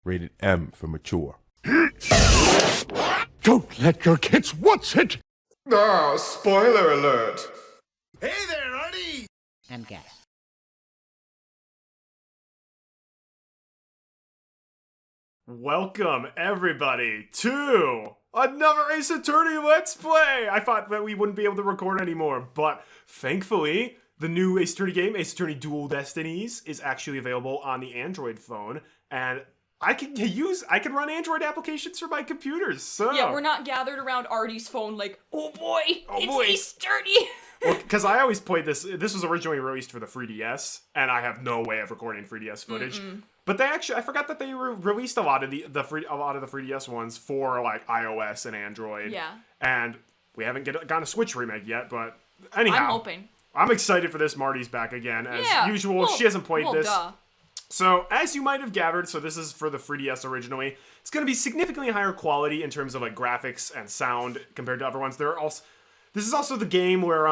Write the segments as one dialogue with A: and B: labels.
A: Rated M for mature.
B: Don't let your kids watch it!
C: Ah, spoiler alert!
D: Hey there, Arty!
E: And gas.
F: Welcome, everybody, to another Ace Attorney Let's Play! I thought that we wouldn't be able to record anymore, but thankfully, the new Ace Attorney game, Ace Attorney Dual Destinies, is actually available on the Android phone, and I can run Android applications for my computers, so...
G: Yeah, we're not gathered around Arty's phone like, oh boy, it's Ace Attorney!
F: Well, because I always played this was originally released for the 3DS, and I have no way of recording 3DS footage. But they actually, I forgot that they released a lot of the 3DS ones for like iOS and Android.
G: Yeah.
F: And we haven't gotten a Switch remake yet, but anyhow.
G: I'm hoping.
F: I'm excited for this. Marty's back again, as usual.
G: Well,
F: she hasn't played this.
G: Duh.
F: So, as you might have gathered, so this is for the 3DS originally. It's going to be significantly higher quality in terms of like graphics and sound compared to other ones. This is also the game where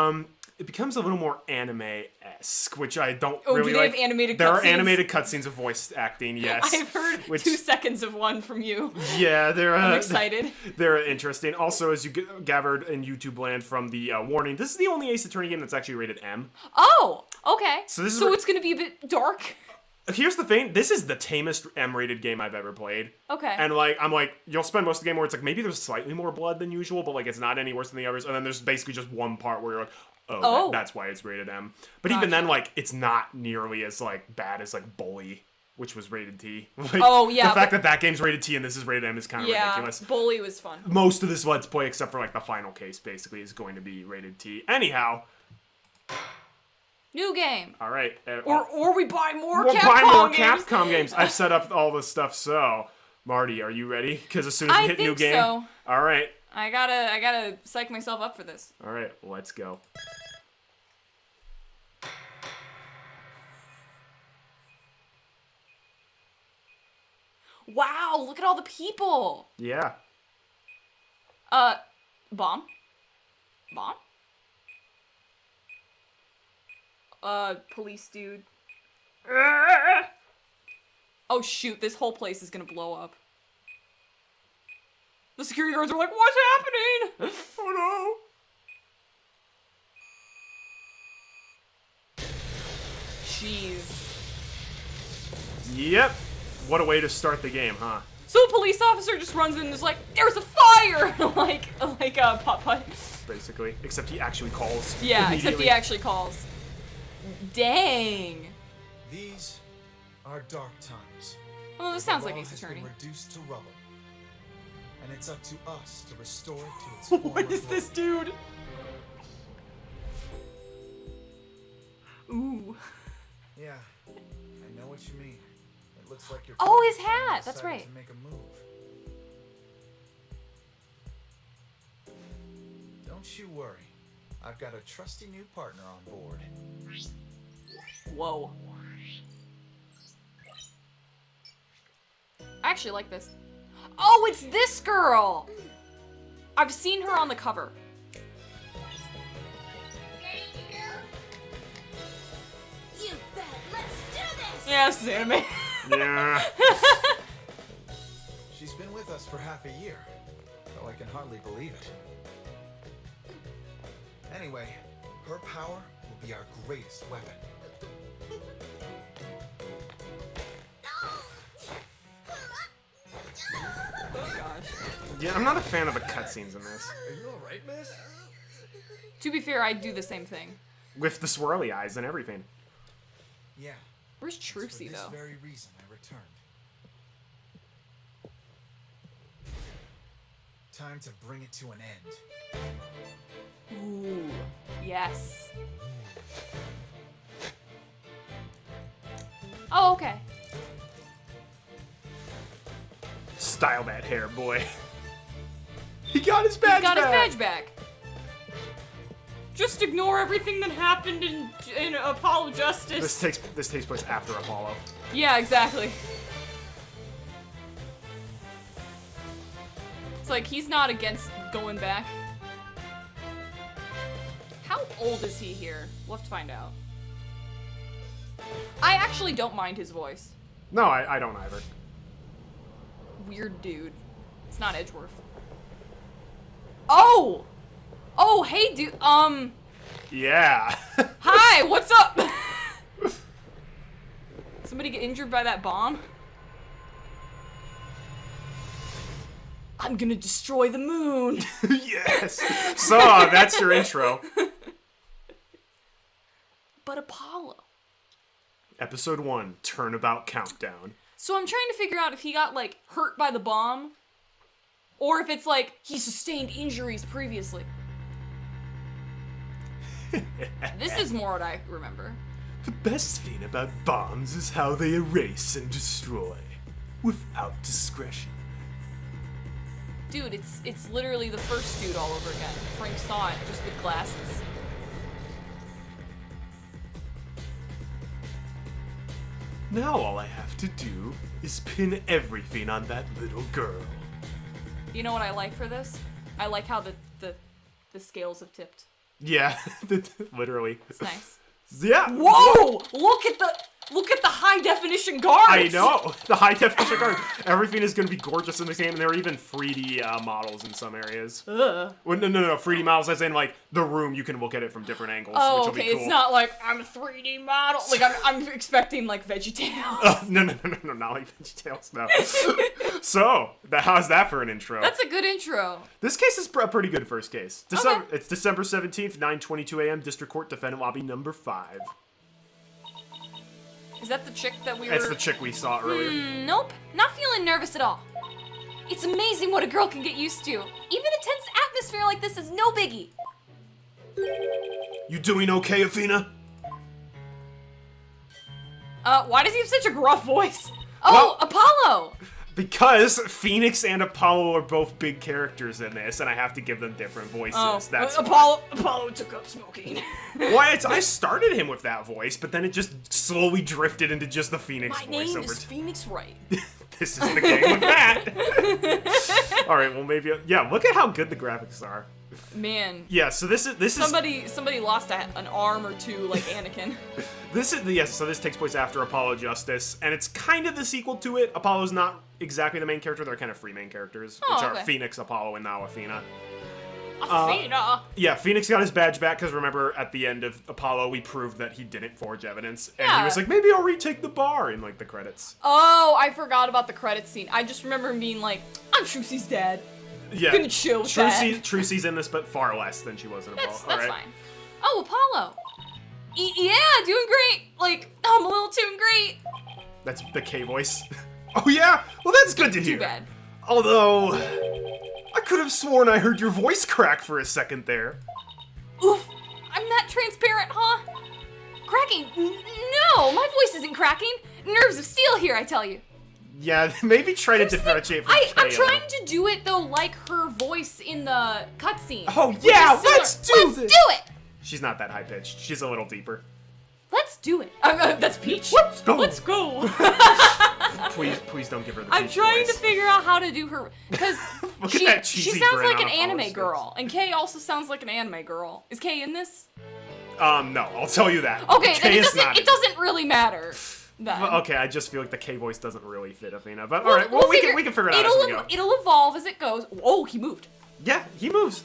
F: it becomes a little more anime-esque, which I don't really
G: do they
F: like.
G: have animated cutscenes?
F: There are animated cutscenes of voice acting, yes.
G: I've heard 2 seconds of one from you.
F: Yeah,
G: I'm excited.
F: They're interesting. Also, as you gathered in YouTube land from the warning, this is the only Ace Attorney game that's actually rated M.
G: Oh, okay.
F: So
G: it's going to be a bit dark.
F: Here's the thing, this is the tamest M-rated game I've ever played.
G: Okay.
F: And, you'll spend most of the game where it's like, maybe there's slightly more blood than usual, but, it's not any worse than the others. And then there's basically just one part where you're like, that's why it's rated M. But even then, it's not nearly as, bad as, Bully, which was rated T. The fact that game's rated T and this is rated M is kind of ridiculous.
G: Bully was fun.
F: Most of this Let's Play, except for, the final case, basically, is going to be rated T. Anyhow...
G: New game.
F: All right.
G: Or we buy more
F: We'll
G: Capcom
F: buy more
G: games.
F: Capcom games. I've set up all this stuff, so... Marty, are you ready? Because as soon as we hit new game...
G: so.
F: All right.
G: I gotta psych myself up for this.
F: All right, let's go.
G: Wow, look at all the people.
F: Yeah.
G: Bomb? Police dude. Oh shoot, this whole place is gonna blow up. The security guards are like, what's happening?
F: Oh no.
G: Jeez.
F: Yep. What a way to start the game, huh?
G: So a police officer just runs in and is like, there's a fire! like a putt-putt.
F: Basically. Except he actually calls.
G: Yeah, except he actually calls. Dang.
D: These are dark times.
G: Well, this sounds
D: The
G: like
D: law
G: Ace
D: has
G: Attorney.
D: been reduced to rubble. And it's up to us to restore it to its former
G: What is this
D: glory.
G: dude? Ooh.
D: Yeah, I know what you mean. It looks like you're
G: Oh, his hat! That's
D: decided
G: right.
D: to make a move. Don't you worry. I've got a trusty new partner on board.
G: Whoa. I actually like this. Oh, it's this girl! I've seen her on the cover.
H: You bet. Let's do this.
G: Yeah, this is anime.
F: Yeah.
D: She's been with us for half a year, though I can hardly believe it. Anyway, her power will be our greatest weapon.
G: Oh gosh.
F: Yeah, I'm not a fan of the cutscenes in this.
D: Are you alright, miss?
G: To be fair, I'd do the same thing.
F: With the swirly eyes and everything.
D: Yeah.
G: Where's
D: It's for
G: Trucy,
D: this
G: though?
D: very reason I returned. Time to bring it to an end.
G: Ooh, yes. Oh, okay.
F: Style that hair, boy. He got his badge
G: He's got
F: back.
G: his badge back. Just ignore everything that happened in Apollo Justice.
F: This takes place after Apollo.
G: Yeah, exactly. It's like he's not against going back. How old is he here? We'll have to find out. I actually don't mind his voice.
F: No, I don't either.
G: weird dude. It's not Edgeworth. Oh! Oh, hey, dude.
F: Yeah.
G: Hi, what's up? Somebody get injured by that bomb? I'm gonna destroy the moon.
F: Yes. So, that's your intro.
G: But Apollo.
F: Episode 1, Turnabout Countdown.
G: So I'm trying to figure out if he got, like, hurt by the bomb, or if it's like he sustained injuries previously. This is more what I remember.
F: The best thing about bombs is how they erase and destroy, without discretion.
G: Dude, it's literally the first dude all over again. Frank saw it, just with glasses.
F: Now all I have to do is pin everything on that little girl.
G: You know what I like for this? I like how the scales have tipped.
F: Yeah, literally.
G: It's nice.
F: Yeah.
G: Whoa! Look at the high definition guards.
F: I know, the high definition card. Everything is going to be gorgeous in this game, and there are even 3D models in some areas.
G: Ugh.
F: Well, no, 3D models as in like the room. You can look at it from different angles.
G: Oh,
F: which will
G: okay.
F: be cool.
G: It's not like I'm a 3D model. Like I'm expecting like VeggieTales.
F: No, not like VeggieTales. No. So, how's that for an intro?
G: That's a good intro.
F: This case is a pretty good first case.
G: Okay.
F: It's December 17th, 9:22 a.m. District Court Defendant Lobby number 5.
G: Is that the chick that we were?
F: That's the chick we saw earlier.
G: Nope. Not feeling nervous at all. It's amazing what a girl can get used to. Even a tense atmosphere like this is no biggie.
F: You doing okay, Athena?
G: Why does he have such a gruff voice? Oh,
F: Well-
G: Apollo!
F: Because Phoenix and Apollo are both big characters in this, and I have to give them different voices.
G: Oh,
F: That's why.
G: Apollo took up smoking.
F: I started him with that voice, but then it just slowly drifted into just the Phoenix
G: My
F: voice
G: name
F: over
G: is Phoenix Wright.
F: This is the game with that. All right, well maybe yeah. Look at how good the graphics are.
G: Man.
F: Yeah, so this is
G: Somebody lost an arm or two like Anakin.
F: So this takes place after Apollo Justice, and it's kind of the sequel to it. Apollo's not exactly the main character; they're kind of free main characters, which are
G: okay.
F: Phoenix, Apollo, and now Athena.
G: Athena.
F: Yeah, Phoenix got his badge back because remember at the end of Apollo we proved that he didn't forge evidence, and he
G: Yeah.
F: was like, maybe I'll retake the bar in like the credits.
G: Oh, I forgot about the credits scene. I just remember him being like, I'm Trucy's dad.
F: Yeah,
G: Gonna chill with that.
F: Trucy's in this, but far less than she was in Apollo.
G: That's
F: All right.
G: fine. Oh, Apollo. Yeah, doing great. Like, I'm a little too great.
F: That's the K voice. Oh yeah, well that's good to hear.
G: Too bad.
F: Although, I could have sworn I heard your voice crack for a second there.
G: Oof. I'm that transparent, huh? Cracking? No, my voice isn't cracking. Nerves of steel here, I tell you.
F: Yeah, maybe try to differentiate from K
G: I'm
F: a
G: trying
F: little.
G: to do it though, like her voice in the cutscene.
F: Oh
G: which
F: yeah,
G: is similar.
F: let's do this.
G: do it.
F: She's not that high pitched. She's a little deeper.
G: Let's do it. That's Peach.
F: Let's go.
G: Let's go.
F: Please don't give her the
G: I'm
F: Peach
G: trying to
F: voice.
G: figure out how to do her because
F: Look
G: she,
F: at that
G: she
F: cheesy
G: sounds
F: grin
G: like
F: on
G: an
F: Apollo's
G: anime
F: face.
G: girl, and Kay also sounds like an anime girl. Is Kay in this?
F: No, I'll tell you that.
G: Okay,
F: K
G: then
F: is not
G: it doesn't really matter. Then.
F: Well, okay, I just feel like the K voice doesn't really fit Athena. But
G: We'll-
F: alright, well
G: we'll
F: we can figure it out as we go.
G: It'll evolve as it goes. Oh, he moved.
F: Yeah, he moves.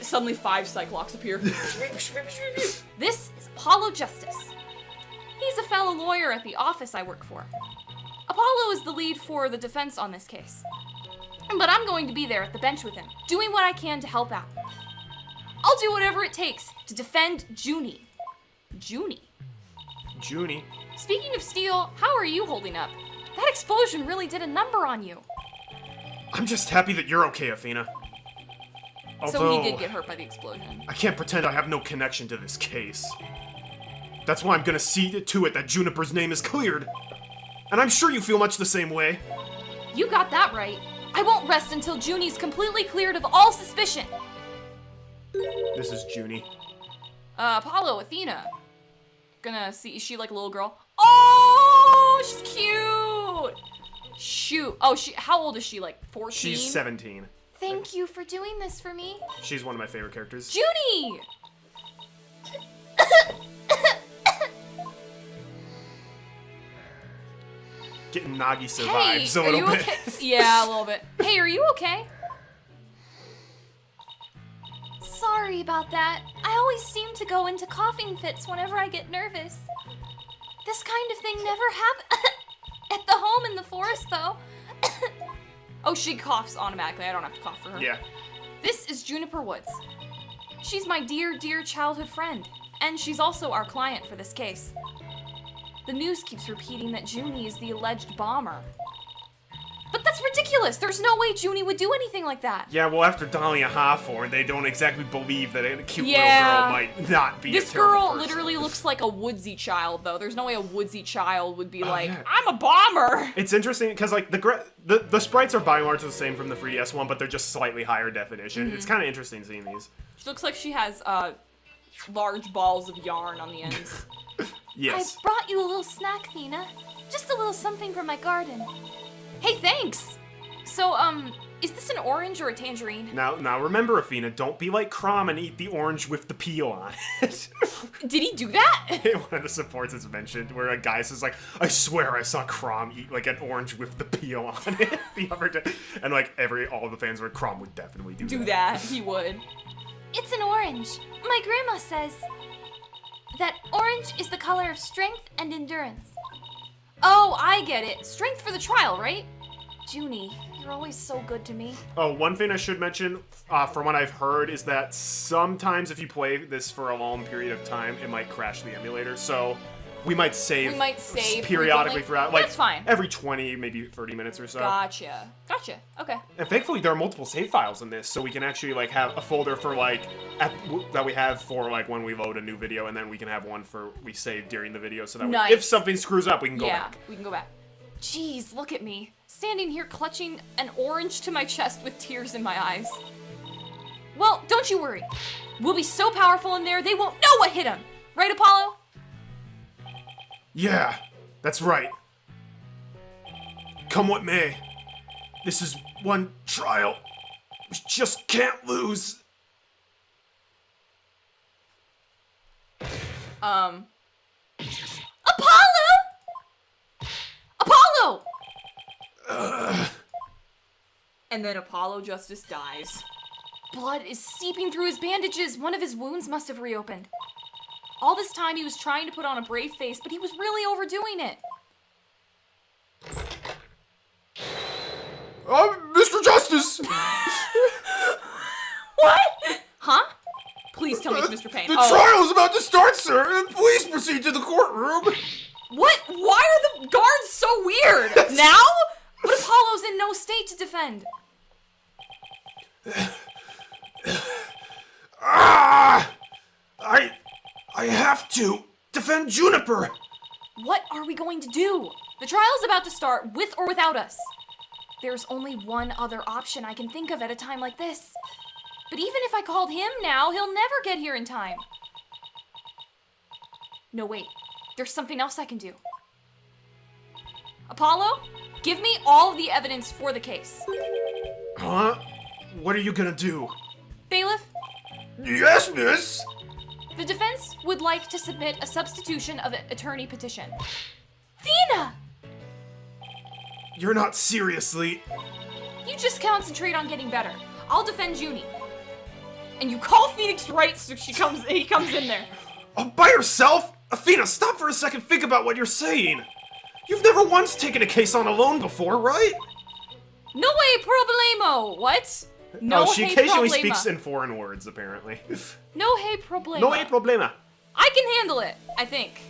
G: Suddenly 5 Cyclops appear. This is Apollo Justice. He's a fellow lawyer at the office I work for. Apollo is the lead for the defense on this case. But I'm going to be there at the bench with him, doing what I can to help out. I'll do whatever it takes to defend Junie. Junie?
F: Junie.
G: Speaking of steel, how are you holding up? That explosion really did a number on you.
F: I'm just happy that you're okay, Athena.
G: So
F: Although,
G: he did get hurt by the explosion.
F: I can't pretend I have no connection to this case. That's why I'm gonna see to it that Juniper's name is cleared. And I'm sure you feel much the same way.
G: You got that right. I won't rest until Junie's completely cleared of all suspicion.
F: This is Junie.
G: Apollo, Athena. Gonna see, is she like a little girl? Oh, she's cute! Shoot. Oh, how old is she? Like 14?
F: She's 17.
G: Thank you for doing this for me.
F: She's one of my favorite characters.
G: Junie!
F: getting Nagisa
G: Hey,
F: vibes a
G: are
F: little
G: you
F: bit.
G: okay? Yeah, a little bit. Hey, are you okay? Sorry about that. I always seem to go into coughing fits whenever I get nervous. This kind of thing never happened at the home in the forest, though. Oh, she coughs automatically. I don't have to cough for her.
F: Yeah.
G: This is Juniper Woods. She's my dear, dear childhood friend, and she's also our client for this case. The news keeps repeating that Junie is the alleged bomber. But that's ridiculous! There's no way Junie would do anything like that!
F: Yeah, well, after Dolly and Hawthorne, they don't exactly believe that a cute little
G: Yeah.
F: girl might not be
G: This
F: a terrible
G: girl
F: person.
G: literally looks like a woodsy child, though. There's no way a woodsy child would be like,
F: yeah.
G: I'm a bomber!
F: It's interesting because like the sprites are by and large the same from the 3DS one, but they're just slightly higher definition.
G: Mm-hmm.
F: It's kind of interesting seeing these.
G: She looks like she has large balls of yarn on the ends.
F: Yes.
H: I brought you a little snack, Nina. Just a little something from my garden.
G: Hey, thanks! So, is this an orange or a tangerine?
F: Now remember, Athena, don't be like Crom and eat the orange with the peel on it.
G: Did he do that?
F: One of the supports is mentioned where a guy says like, I swear I saw Crom eat like an orange with the peel on it the other day. And like all the fans were Crom would definitely do
G: that. He would.
H: It's an orange. My grandma says that orange is the color of strength and endurance.
G: Oh, I get it. Strength for the trial, right? Junie, you're always so good to me.
F: Oh, one thing I should mention, from what I've heard, is that sometimes if you play this for a long period of time, it might crash the emulator. So we might save, periodically
G: frequently.
F: throughout, like
G: That's fine.
F: every 20, maybe 30 minutes or so.
G: Gotcha. Okay.
F: And thankfully, there are multiple save files in this, so we can actually like have a folder for like that we have for like when we load a new video, and then we can have one for we save during the video, so that
G: Nice.
F: if something screws up, we can go back.
G: We can go back. Jeez, look at me. Standing here clutching an orange to my chest with tears in my eyes. Well, don't you worry. We'll be so powerful in there, they won't know what hit them. Right, Apollo?
F: Yeah, that's right. Come what may. This is one trial. We just can't lose.
G: Apollo! Apollo! And then Apollo Justice dies. Blood is seeping through his bandages. One of his wounds must have reopened. All this time he was trying to put on a brave face, but he was really overdoing it.
C: Mr. Justice!
G: What? Huh? Please tell me it's Mr. Payne.
C: The trial is about to start, sir, and please proceed to the courtroom.
G: What? Why are the guards so weird? Now? But Apollo's in no state to defend.
F: I have to defend Juniper.
G: What are we going to do? The trial's about to start, with or without us. There's only one other option I can think of at a time like this. But even if I called him now, he'll never get here in time. No, wait. There's something else I can do. Apollo, give me all of the evidence for the case.
F: Huh? What are you gonna do?
G: Bailiff,
C: Yes, miss.
G: the defense would like to submit a substitution of attorney petition. Thena!
F: You're not seriously.
G: You just concentrate on getting better. I'll defend Junie. And you call Phoenix Wright so he comes in there.
F: Oh, by yourself? Athena, stop for a second. Think about what you're saying. You've never once taken a case on alone before, right?
G: No way problemo! What? No
F: she
G: hey
F: occasionally
G: problema.
F: speaks in foreign words, apparently.
G: No hey problema.
F: No hay problema.
G: I can handle it, I think.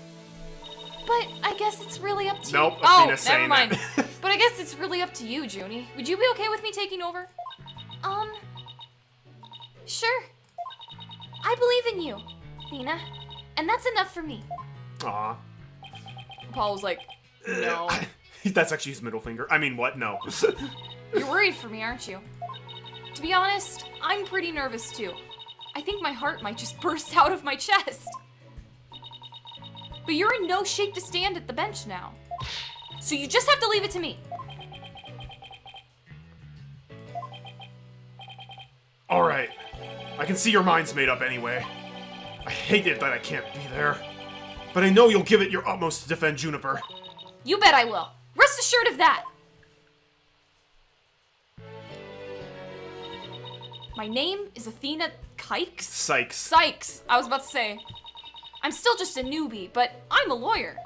G: But I guess it's really up to
F: Nope,
G: you. Oh,
F: Athena's
G: never
F: saying
G: mind.
F: that.
G: But I guess it's really up to you, Junie. Would you be okay with me taking over?
H: Sure. I believe in you, Nina. And that's enough for me.
F: Aw.
G: Apollo's like, no.
F: That's actually his middle finger. I mean, what? No.
G: You're worried for me, aren't you? To be honest, I'm pretty nervous too. I think my heart might just burst out of my chest. But you're in no shape to stand at the bench now. So you just have to leave it to me.
F: Alright. I can see your mind's made up anyway. I hate it that I can't be there. But I know you'll give it your utmost to defend Juniper.
G: You bet I will. Rest rest assured of that. My name is Athena Kikes? Sykes. I was about to say. I'm still just a newbie, but I'm a lawyer.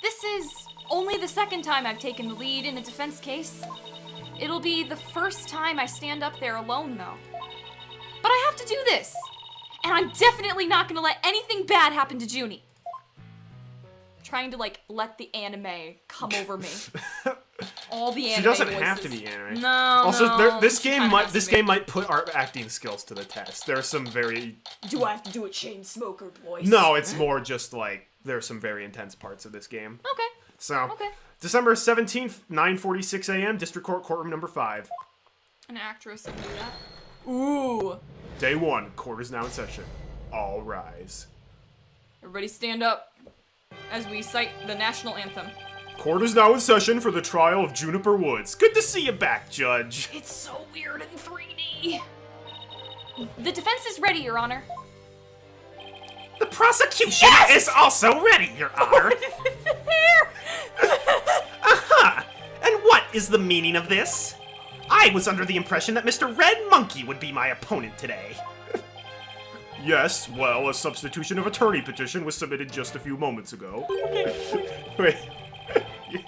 G: This is only the second time I've taken the lead in a defense case. It'll be the first time I stand up there alone, though. But I have to do this. And I'm definitely not gonna let anything bad happen to Junie. Trying to, like, let the anime come over me. All the anime
F: She doesn't
G: voices.
F: have to be anime.
G: No,
F: Also,
G: no,
F: this
G: she
F: game
G: kinda
F: might
G: has
F: this
G: to be.
F: game might put our acting skills to the test. There are some very
G: Do I have to do a chain smoker voice?
F: no. It's more just like there are some very intense parts of this game.
G: Okay.
F: So,
G: Okay.
F: December 17th, 9:46 a.m. District Court, courtroom number 5.
G: An actress would do that. Ooh.
F: Day 1. Court is now in session. All rise.
G: Everybody stand up as we cite the national anthem.
F: Court is now in session for the trial of Juniper Woods. Good to see you back, Judge.
G: It's so weird in 3D. The defense is ready, Your Honor.
F: The prosecution is also ready, Your Honor. Aha! And what is the meaning of this? I was under the impression that Mr. Red Monkey would be my opponent today. Yes, well, a substitution of attorney petition was submitted just a few moments ago. Wait,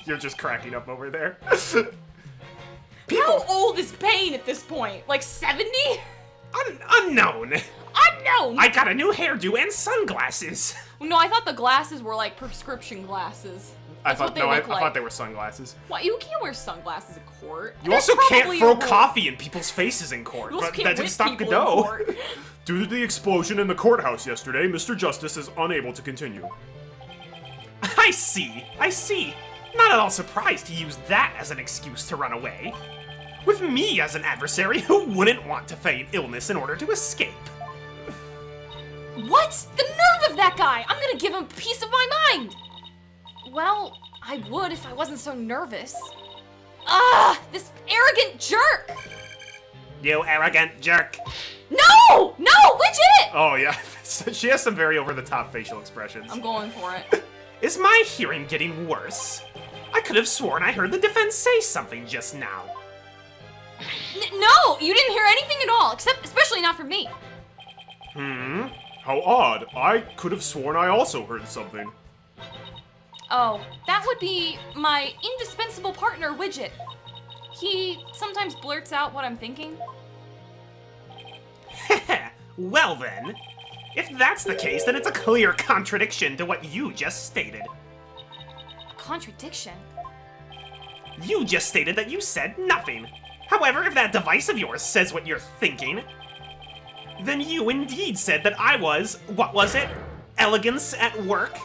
F: you're just cracking up over there.
G: How old is Payne at this point? Like 70?
F: Unknown.
G: Unknown!
F: I got a new hairdo and sunglasses.
G: No, I thought the glasses were like prescription glasses.
F: I
G: That's what
F: thought
G: they
F: no, I
G: look like.
F: thought they were sunglasses.
G: Why, you can't wear sunglasses in court.
F: You
G: That's
F: also can't
G: probably
F: throw
G: a rule.
F: coffee in people's faces in court,
G: You also
F: but
G: can't
F: that didn't
G: whip
F: stop
G: people in
F: Godot.
G: court.
F: Due to the explosion in the courthouse yesterday, Mr. Justice is unable to continue. I see. Not at all surprised he used that as an excuse to run away. With me as an adversary, who wouldn't want to feign illness in order to escape?
G: What? The nerve of that guy! I'm gonna give him a piece of my mind! Well, I would if I wasn't so nervous. Ah, this arrogant jerk!
F: You arrogant jerk.
G: No! No, legit!
F: Oh, yeah. She has some very over-the-top facial expressions.
G: I'm going for it.
F: Is my hearing getting worse? I could have sworn I heard the defense say something just now.
G: No, you didn't hear anything at all, especially not from me.
F: How odd. I could have sworn I also heard something.
G: Oh, that would be my indispensable partner, Widget. He sometimes blurts out what I'm thinking.
F: Well then, if that's the case, then it's a clear contradiction to what you just stated.
G: Contradiction?
F: You just stated that you said nothing. However, if that device of yours says what you're thinking, then you indeed said that I was, what was it? Elegance at work?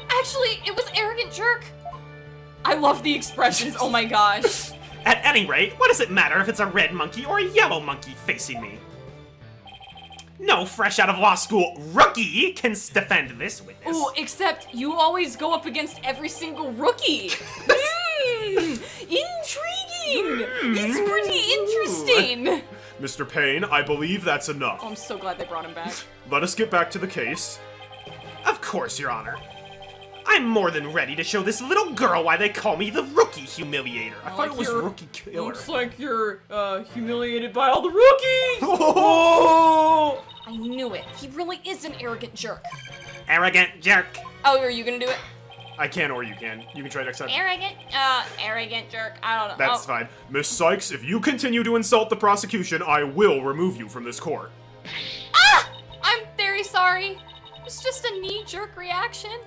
G: Actually, it was arrogant jerk. I love the expressions, oh my gosh.
F: At any rate, what does it matter if it's a red monkey or a yellow monkey facing me? No fresh out of law school rookie can defend this witness.
G: Ooh, except you always go up against every single rookie. Intriguing! It's pretty interesting.
F: Mr. Payne, I believe that's enough.
G: Oh, I'm so glad they brought him back.
F: Let us get back to the case. Of course, Your Honor. I'm more than ready to show this little girl why they call me the Rookie Humiliator. I thought it was Rookie Killer.
G: Looks like you're humiliated by all the rookies.
F: Oh!
G: I knew it. He really is an arrogant jerk.
F: Arrogant jerk.
G: Oh, are you gonna do it?
F: I can or you can. You can try next time.
G: Arrogant jerk. I don't know.
F: That's fine. Miss Sykes, if you continue to insult the prosecution, I will remove you from this court.
G: Ah! I'm very sorry. It's just a knee-jerk reaction.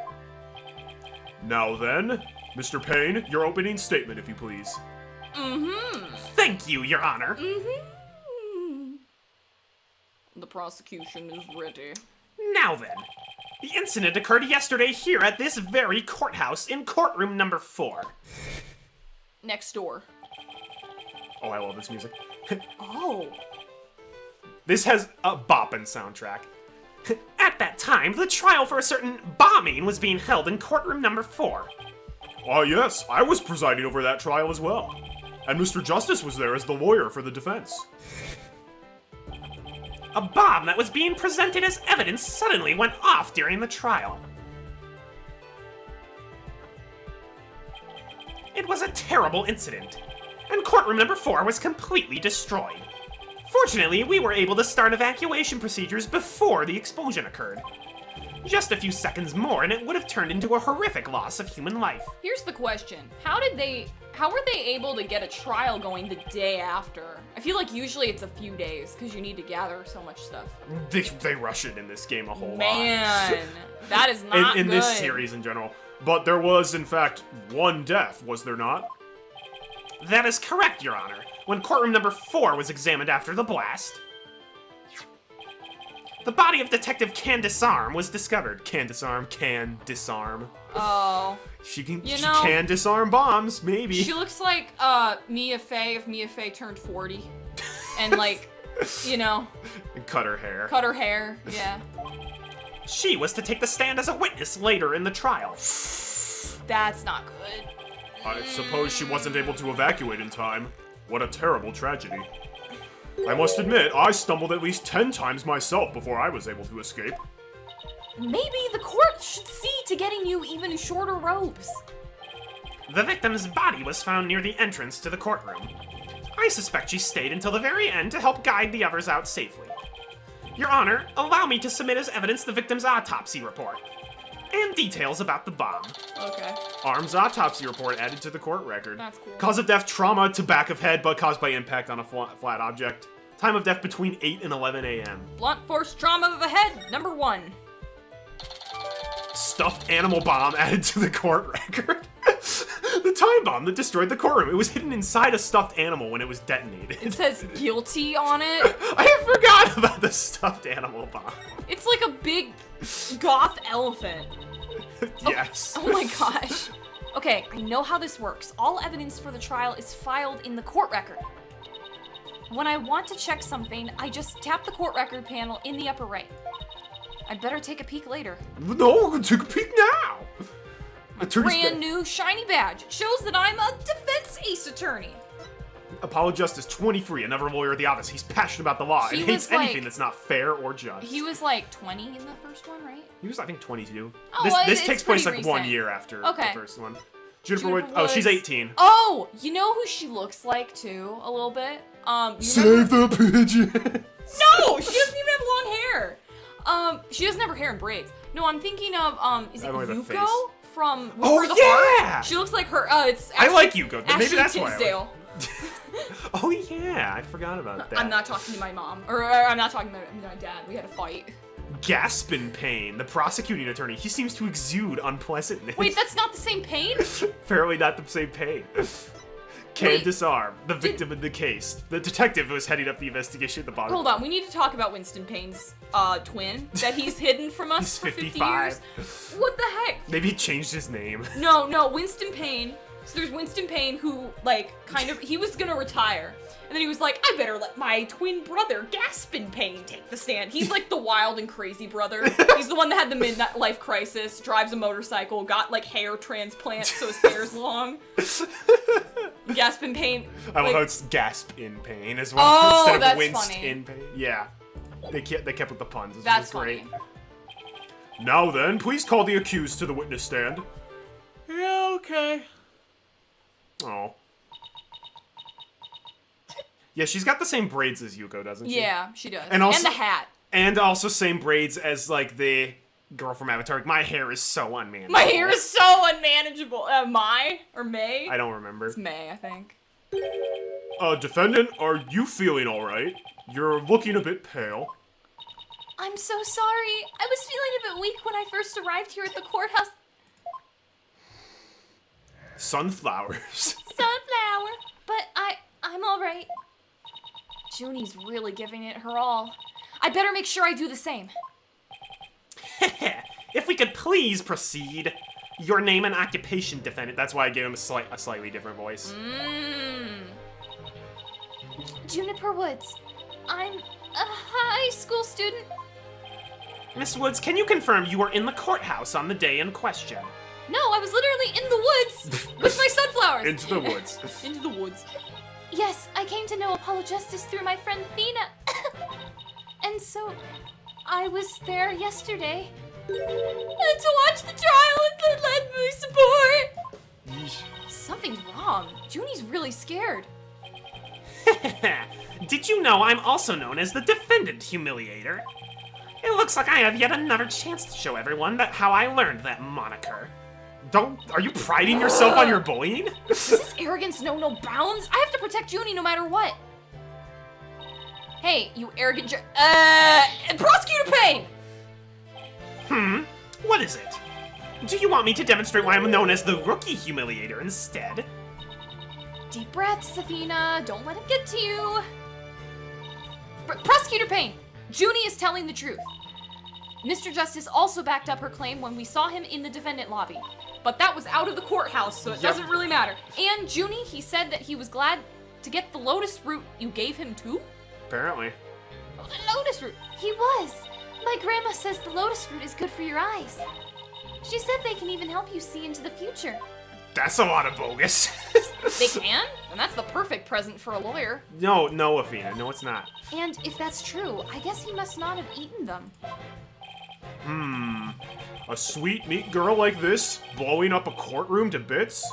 F: Now then, Mr. Payne, your opening statement, if you please. Thank you, Your Honor.
G: The prosecution is ready.
F: Now then, the incident occurred yesterday here at this very courthouse in courtroom number 4.
G: Next door.
F: Oh, I love this music.
G: Oh.
F: This has a boppin' soundtrack. At that time, the trial for a certain bombing was being held in courtroom number 4. Yes, I was presiding over that trial as well. And Mr. Justice was there as the lawyer for the defense. A bomb that was being presented as evidence suddenly went off during the trial.
A: It was a terrible incident, and courtroom number 4 was completely destroyed. Fortunately, we were able to start evacuation procedures before the explosion occurred. Just a few seconds more and it would have turned into a horrific loss of human life.
G: Here's the question. How were they able to get a trial going the day after? I feel like usually it's a few days because you need to gather so much stuff.
F: They rush it in this game a whole lot.
G: Man, that is not
F: in
G: good.
F: this series in general. But there was, in fact, one death, was there not?
A: That is correct, Your Honor. When courtroom number 4 was examined after the blast, the body of Detective Can Disarm was discovered.
F: Can disarm.
G: Oh.
F: She
G: You know-
F: can disarm bombs, maybe.
G: She looks like Mia Fey if Mia Fey turned 40. And like, you know,
F: And cut her hair.
G: cut her hair. Yeah.
A: she was to take the stand as a witness later in the trial.
G: That's not good.
F: I suppose she wasn't able to evacuate in time. What a terrible tragedy. I must admit, I stumbled at least 10 times myself before I was able to escape.
G: Maybe the court should see to getting you even shorter robes.
A: The victim's body was found near the entrance to the courtroom. I suspect she stayed until the very end to help guide the others out safely. Your Honor, allow me to submit as evidence the victim's autopsy report and details about the bomb.
G: Okay.
F: Arm's autopsy report added to the court record.
G: That's cool.
F: Cause of death, trauma to back of head, but caused by impact on a flat object. Time of death between 8 and 11 a.m.
G: Blunt force trauma of the head, number 1.
F: Stuffed animal bomb added to the court record. The time bomb that destroyed the courtroom. It was hidden inside a stuffed animal when it was detonated.
G: It says guilty on it.
F: I forgot about the stuffed animal bomb.
G: It's like a big goth elephant.
F: Yes.
G: Oh my gosh. Okay, I know how this works. All evidence for the trial is filed in the court record. When I want to check something, I just tap the court record panel in the upper right. I'd better take a peek later.
F: No, take a peek now.
G: Brand new shiny badge. It shows that I'm a defense ace attorney.
F: Apollo Justice 23, another lawyer at the office. He's passionate about the law
G: He
F: and hates
G: was like-
F: anything that's not fair or just.
G: He was like 20 in the first one, right?
F: He was, I think, 22.
G: Oh,
F: this
G: well,
F: this
G: it's
F: takes place like
G: pretty
F: 1
G: recent.
F: year after
G: Okay.
F: the first one. Juniper
G: Juniper
F: Wood. Oh, she's
G: Woods.
F: 18.
G: Oh, you know who she looks like too, a little bit? You
F: the
G: remember-
F: pigeon.
G: No, she doesn't even have long hair. She doesn't have her hair in braids. No, I'm thinking of is it
F: I like the
G: Yuko
F: face.
G: from
F: Oh,
G: Whisper the
F: yeah!
G: Heart? She looks like her. It's
F: I
G: Ashley,
F: like Yuko. Maybe
G: Ashley
F: that's why I like-
G: Tisdale.
F: Oh yeah, I forgot about that.
G: I'm not talking to my mom, or I'm not talking to my dad. We had a fight.
F: Gasp in pain. The prosecuting attorney. He seems to exude unpleasantness.
G: Wait, that's not the same pain?
F: Apparently not the same pain. Can
G: Wait,
F: disarm the victim in the case. The detective was heading up the investigation at the bottom.
G: Hold on, we need to talk about Winston Payne's twin that he's hidden from us
F: He's
G: for 50
F: 55.
G: years. What the heck?
F: Maybe he changed his name.
G: No, Winston Payne. So there's Winston Payne who, like, kind of, he was gonna retire. And then he was like, I better let my twin brother, Gaspin Payne, take the stand. He's like the wild and crazy brother. He's the one that had the midlife crisis, drives a motorcycle, got, like, hair transplants so his hair's long. Gaspin Payne.
F: I love
G: like,
F: how it's gasp in pain as well
G: Oh,
F: instead of
G: that's
F: winced
G: funny.
F: in pain. Yeah, they kept with the puns. Which
G: That's
F: was great.
G: funny.
F: Now then, please call the accused to the witness stand. Yeah, okay. Oh. Yeah, she's got the same braids as Yuko, doesn't she?
G: Yeah, she does.
F: And also-
G: the hat.
F: And also same braids as, like, the girl from Avatar. Like, my hair is so unmanageable.
G: My hair is so unmanageable. Mai? Or May?
F: I don't remember.
G: It's May, I think.
F: Defendant, are you feeling alright? You're looking a bit pale.
H: I'm so sorry. I was feeling a bit weak when I first arrived here at the courthouse.
F: Sunflowers.
H: Sunflower. But I'm all right.
G: Junie's really giving it her all. I better make sure I do the same.
A: If we could please proceed. Your name and occupation, defendant.
F: That's why I gave him a slightly different voice.
H: Juniper Woods. I'm a high school student.
A: Miss Woods, can you confirm you were in the courthouse on the day in question?
H: No, I was literally in the woods with my sunflowers.
F: Into the woods.
G: Into the woods.
H: Yes, I came to know Apollo Justice through my friend Thena. And so, I was there yesterday to watch the trial and lend me support.
G: Something's wrong. Junie's really scared.
A: Did you know I'm also known as the Defendant Humiliator? It looks like I have yet another chance to show everyone how I learned that moniker.
F: Are you priding yourself on your bullying?
G: Does this arrogance know no bounds? I have to protect Junie no matter what. Hey, you arrogant Prosecutor Payne!
A: What is it? Do you want me to demonstrate why I'm known as the Rookie Humiliator instead?
G: Deep breaths, Athena. Don't let it get to you. Prosecutor Payne, Junie is telling the truth. Mr. Justice also backed up her claim when we saw him in the defendant lobby. But that was out of the courthouse, so it doesn't really matter. And Junie, he said that he was glad to get the lotus root you gave him too?
F: Apparently.
G: Oh, the lotus root.
H: He was. My grandma says the lotus root is good for your eyes. She said they can even help you see into the future.
F: That's a lot of bogus.
G: They can? And that's the perfect present for a lawyer.
F: No, Athena. No, it's not.
G: And if that's true, I guess he must not have eaten them.
F: A sweet, neat girl like this, blowing up a courtroom to bits?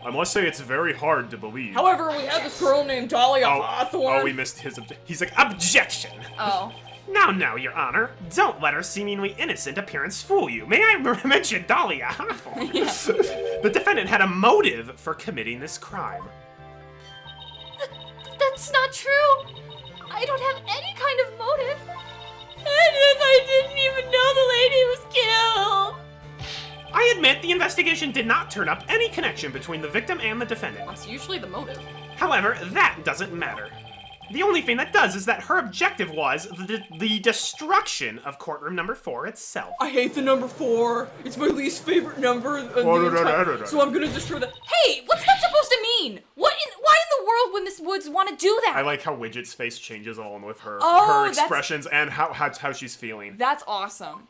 F: I must say it's very hard to believe.
G: However, we had this girl named Dahlia Hawthorne.
F: Oh, we missed his he's like, objection!
G: Oh.
A: Now, Your Honor, don't let her seemingly innocent appearance fool you. May I mention Dahlia Hawthorne? The defendant had a motive for committing this crime.
H: That's not true. I don't have any kind of motive. I didn't even know the lady was killed.
A: I admit the investigation did not turn up any connection between the victim and the defendant.
G: That's usually the motive.
A: However, that doesn't matter. The only thing that does is that her objective was the destruction of courtroom number 4 itself.
G: I hate the number 4. It's my least favorite number. So I'm gonna destroy that. Hey, what's that supposed to mean? Why in the world would Miss Woods want to do that?
F: I like how Widget's face changes along with her expressions and how she's feeling.
G: That's awesome.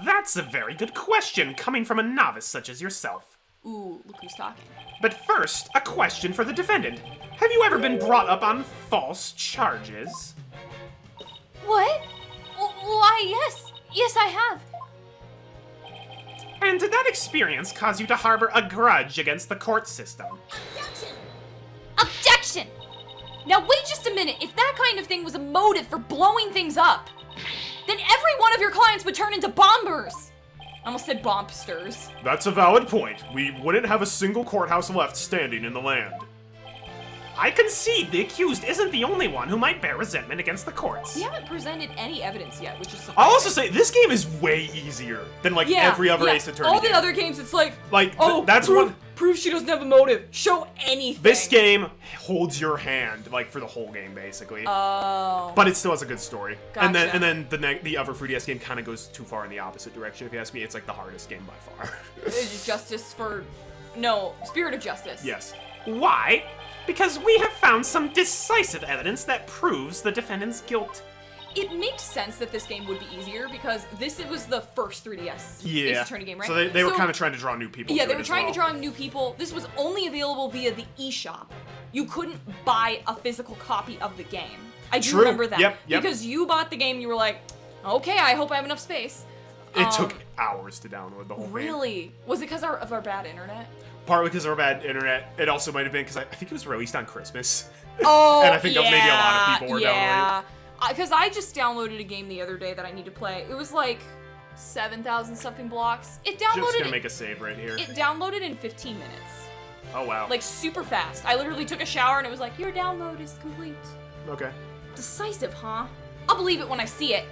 A: That's a very good question coming from a novice such as yourself.
G: Ooh, look who's talking.
A: But first, a question for the defendant. Have you ever been brought up on false charges?
H: What? Why, yes. Yes, I have.
A: And did that experience cause you to harbor a grudge against the court system?
H: Objection!
G: Now wait just a minute. If that kind of thing was a motive for blowing things up, then every one of your clients would turn into bombers. I almost said bombsters.
F: That's a valid point. We wouldn't have a single courthouse left standing in the land.
A: I concede the accused isn't the only one who might bear resentment against the courts.
G: We haven't presented any evidence yet, which is surprising.
F: I'll also say, this game is way easier than, like, every other Ace Attorney
G: All the
F: game.
G: other games, it's like,
F: that's
G: prove she doesn't have a motive. Show anything.
F: This game holds your hand, like, for the whole game, basically.
G: Oh.
F: But it still has a good story.
G: Gotcha.
F: And then the other 3DS game kind of goes too far in the opposite direction, if you ask me. It's, like, the hardest game by far.
G: Spirit of Justice.
F: Yes.
A: Why? Because we have found some decisive evidence that proves the defendant's guilt.
G: It makes sense that this game would be easier because it was the first 3DS Ace Attorney game, right?
F: So they were kind of trying to draw new people.
G: Yeah, they were trying to draw new people. This was only available via the eShop. You couldn't buy a physical copy of the game. I do remember that.
F: Yep.
G: Because you bought the game, you were like, okay, I hope I have enough space.
F: It took hours to download the whole game.
G: Really? Was it because of our bad internet?
F: Partly because of our bad internet. It also might have been because I think it was released on Christmas.
G: Oh,
F: and I think maybe a lot of people were downloading.
G: Because I just downloaded a game the other day that I need to play. It was like 7,000 something blocks. It downloaded.
F: Just gonna make a save right here.
G: It downloaded in 15 minutes.
F: Oh wow.
G: Like super fast. I literally took a shower and it was like, your download is complete.
F: Okay.
G: Decisive, huh? I'll believe it when I see it.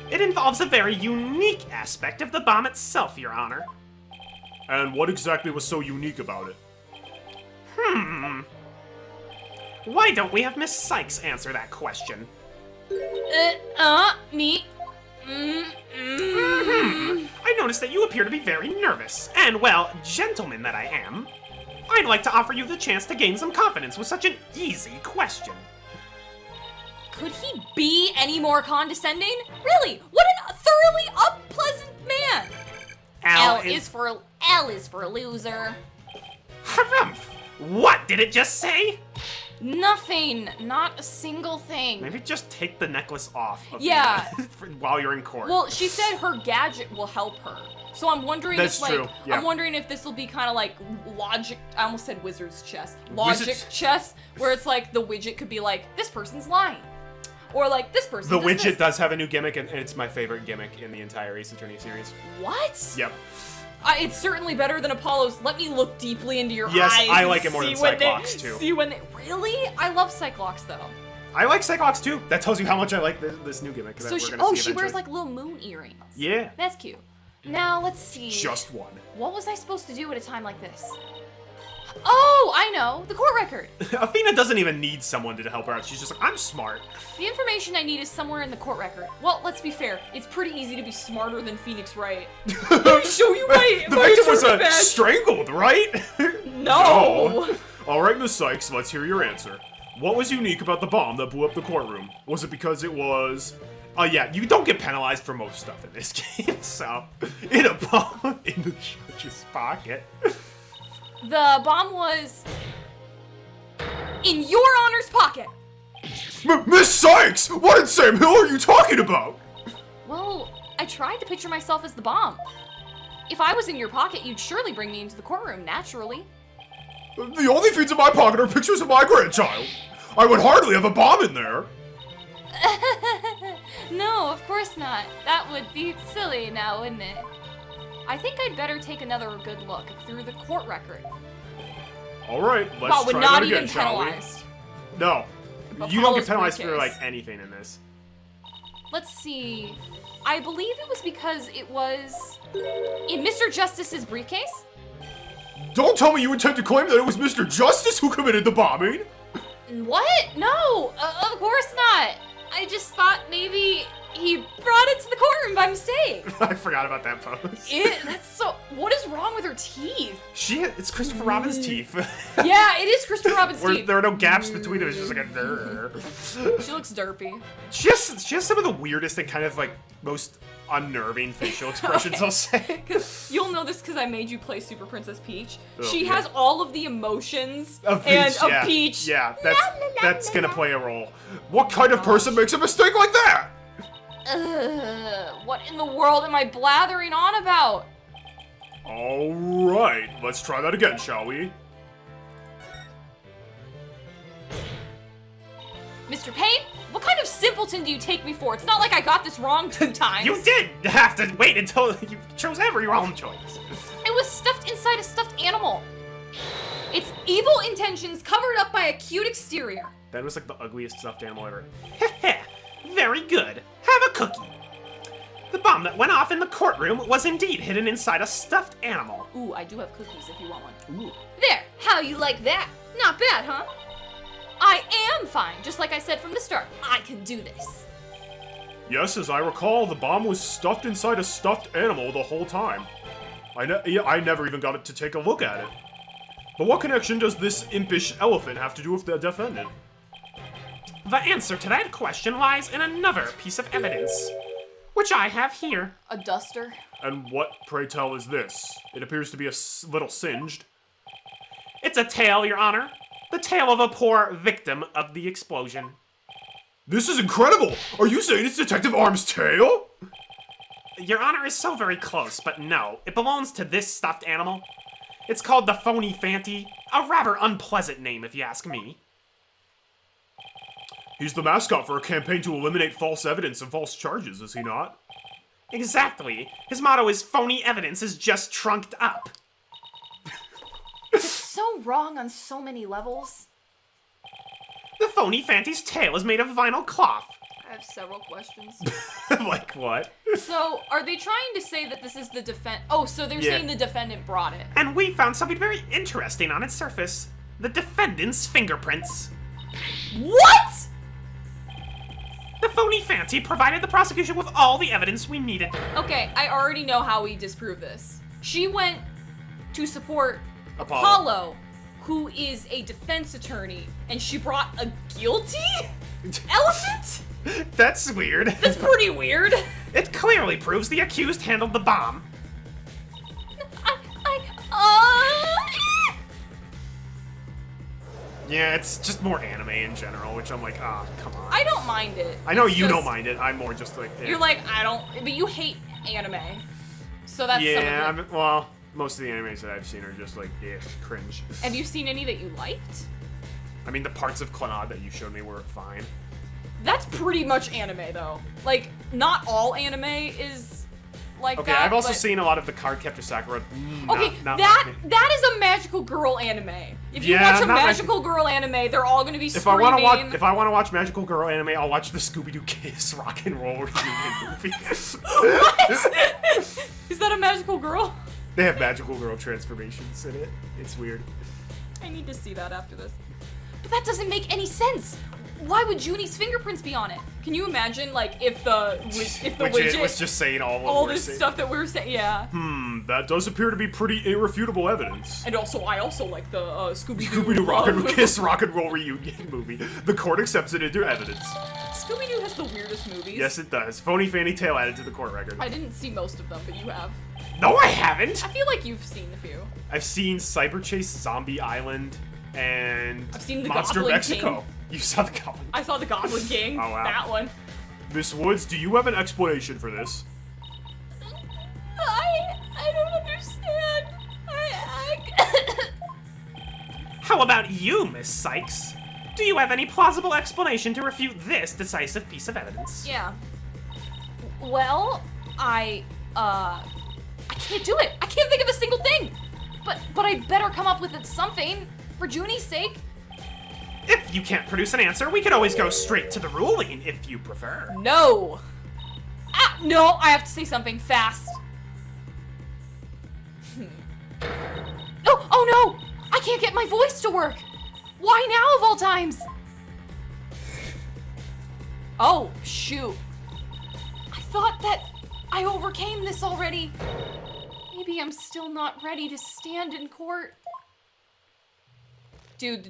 A: It involves a very unique aspect of the bomb itself, Your Honor.
F: And what exactly was so unique about it?
A: Why don't we have Miss Sykes answer that question?
G: Me?
A: I noticed that you appear to be very nervous, and well, gentleman that I am, I'd like to offer you the chance to gain some confidence with such an easy question.
G: Could he be any more condescending? Really? What a thoroughly unpleasant man! L is for a loser.
A: Harumph! What did it just say?
G: Nothing. Not a single thing.
F: Maybe just take the necklace off.
G: Yeah.
F: While you're in court.
G: Well, she said her gadget will help her. So I'm wondering
F: That's
G: if like
F: true, yeah.
G: I'm wondering if this will be kind of like logic. I almost said wizard's chess. Logic
F: Wizard's-
G: chess, where it's like the widget could be like this person's lying, or like this person.
F: The
G: does
F: widget
G: this.
F: does have a new gimmick, and it's my favorite gimmick in the entire Ace Attorney series.
G: What?
F: Yep.
G: It's certainly better than Apollo's. Let me look deeply into your
F: Yes,
G: eyes.
F: I
G: and
F: like it more
G: see
F: than
G: when
F: Cyclops,
G: they,
F: too.
G: See when they really? I love Cyclops though.
F: I like Cyclops too. That tells you how much I like this new gimmick. That
G: So
F: we're
G: she,
F: gonna see
G: she wears
F: eventually.
G: like little moon earrings.
F: Yeah.
G: That's cute. Now let's see.
F: Just one.
G: What was I supposed to do at a time like this? Oh, I know. The court record.
F: Athena doesn't even need someone to help her out. She's just like, I'm smart.
G: The information I need is somewhere in the court record. Well, let's be fair. It's pretty easy to be smarter than Phoenix Wright. Let me show you my
F: The victim was
G: attorney badge.
F: strangled, right?
G: No.
F: All right, Miss Sykes, let's hear your answer. What was unique about the bomb that blew up the courtroom? Was it because it was... yeah, you don't get penalized for most stuff in this game, so... In a bomb in the judge's pocket.
G: The bomb was in your honor's pocket.
C: Miss Sykes! What in Sam Hill are you talking about?
G: Well, I tried to picture myself as the bomb. If I was in your pocket, you'd surely bring me into the courtroom, naturally.
C: The only things in my pocket are pictures of my grandchild. I would hardly have a bomb in there.
G: No, of course not. That would be silly now, wouldn't it? I think I'd better take another good look through the court record.
F: All right, let's
G: But
F: try
G: would not
F: that again,
G: even
F: shall we?
G: penalized.
F: No.
G: Apollo's
F: You don't get penalized for,
G: briefcase.
F: like, anything in this.
G: Let's see. I believe it was because it was in Mr. Justice's briefcase.
C: Don't tell me you intend to claim that it was Mr. Justice who committed the bombing.
G: What? No, of course not. I just thought maybe he brought it to the courtroom by mistake.
F: I forgot about that pose.
G: That's so. What is wrong with her teeth?
F: It's Christopher Robin's teeth.
G: Yeah, it is Christopher Robin's
F: Where
G: teeth.
F: there are no gaps between them. It's just like a durr.
G: She looks derpy.
F: She has some of the weirdest and kind of like most unnerving facial expressions,
G: Okay.
F: I'll say.
G: Cause you'll know this because I made you play Super Princess Peach.
F: Oh,
G: She
F: yeah.
G: has all of the emotions
F: Of
G: and
F: Peach,
G: of
F: yeah.
G: Peach.
F: Yeah,
G: La, la, la,
F: that's
G: la,
F: gonna
G: la.
F: play a role.
C: What kind of person makes a mistake like that?
G: What in the world am I blathering on about?
F: All right, let's try that again, shall we?
G: Mr. Payne, what kind of simpleton do you take me for? It's not like I got this wrong 2 times.
F: You did have to wait until you chose every wrong choice.
G: It was stuffed inside a stuffed animal. Its evil intentions covered up by a cute exterior.
F: That was like the ugliest stuffed animal ever. Heh, very good. Have a cookie. The bomb that went off in the courtroom was indeed hidden inside a stuffed animal.
G: Ooh, I do have cookies if you want one.
F: Ooh.
G: There, how you like that? Not bad, huh? I am fine, just like I said from the start. I can do this.
F: Yes, as I recall, the bomb was stuffed inside a stuffed animal the whole time. I never even got it to take a look at it. But what connection does this impish elephant have to do with the defendant? The answer to that question lies in another piece of evidence, which I have here.
G: A duster?
F: And what, pray tell, is this? It appears to be a little singed.
A: It's a tale, Your Honor. The tale of a poor victim of the explosion.
C: This is incredible. Are you saying it's Detective Arm's tale?
A: Your Honor is so very close, but no. It belongs to this stuffed animal. It's called the Phony Fanty, a rather unpleasant name if you ask me.
F: He's the mascot for a campaign to eliminate false evidence and false charges, is he not?
A: Exactly. His motto is phony evidence is just trunked up.
G: So wrong on so many levels.
A: The Phony Fanty's tail is made of vinyl cloth.
G: I have several questions.
F: Like what?
G: So, are they trying to say that this is the Oh, so they're
F: Yeah.
G: saying the defendant brought it.
A: And we found something very interesting on its surface. The defendant's fingerprints.
G: What?
A: The Phony Fanty provided the prosecution with all the evidence we needed.
G: Okay, I already know how we disprove this. She went to support
F: Apollo.
G: Apollo, who is a defense attorney, and she brought a guilty elephant?
A: That's weird.
G: That's pretty weird.
A: It clearly proves the accused handled the bomb. Yeah, it's just more anime in general, which I'm like, come on.
G: I don't mind it.
F: I know
G: It's
F: you don't
G: just-
F: mind it. I'm more just like, eh.
G: You're like, I don't, but you hate anime. So that's
F: Yeah,
G: some of it.
F: well, most of the animes that I've seen are just like, cringe.
G: Have you seen any that you liked?
F: I mean, the parts of Clannad that you showed me were fine.
G: That's pretty much anime, though. Like, not all anime is like
F: Okay,
G: that.
F: I've also
G: but-
F: seen a lot of the Cardcaptor Sakura.
G: Okay,
F: not
G: that
F: like me.
G: that is a magical girl anime. If you
F: Yeah,
G: watch a
F: not like-
G: magical girl anime, they're all gonna be
F: If I
G: screaming.
F: want to watch magical girl anime, I'll watch the Scooby-Doo Kiss Rock and Roll reunion movie.
G: What? Is that a magical girl?
F: They have magical girl transformations in it. It's weird.
G: I need to see that after this. But that doesn't make any sense. Why would Junie's fingerprints be on it? Can you imagine, like, if the widget
F: was just saying all
G: all
F: we're
G: this
F: saying.
G: stuff that we're saying? Yeah.
F: That does appear to be pretty irrefutable evidence.
G: And also, I also like the Scooby-Doo.
F: Scooby-Doo Rock and Kiss Rock and Roll reunion movie. The court accepts it into evidence.
G: Scooby-Doo has the weirdest movies.
F: Yes, it does. Phony Fanny Tale added to the court record.
G: I didn't see most of them, but you have.
F: No, I haven't.
G: I feel like you've seen a few.
F: I've seen Cyber Chase, Zombie Island, and
G: I've seen The
F: Monster
G: Goblin
F: Mexico.
G: King.
F: You saw the Goblin.
G: I saw the Goblin King.
F: Oh, wow.
G: That one.
F: Miss Woods, do you have an explanation for this?
H: I don't understand.
A: How about you, Miss Sykes? Do you have any plausible explanation to refute this decisive piece of evidence?
G: Yeah. Well, I can't do it. I can't think of a single thing. But I better come up with something for Junie's sake.
A: If you can't produce an answer, we could always go straight to the ruling, if you prefer.
G: No. No, I have to say something fast. Oh no! I can't get my voice to work. Why now of all times? Oh, shoot. I thought that I overcame this already. Maybe I'm still not ready to stand in court. Dude,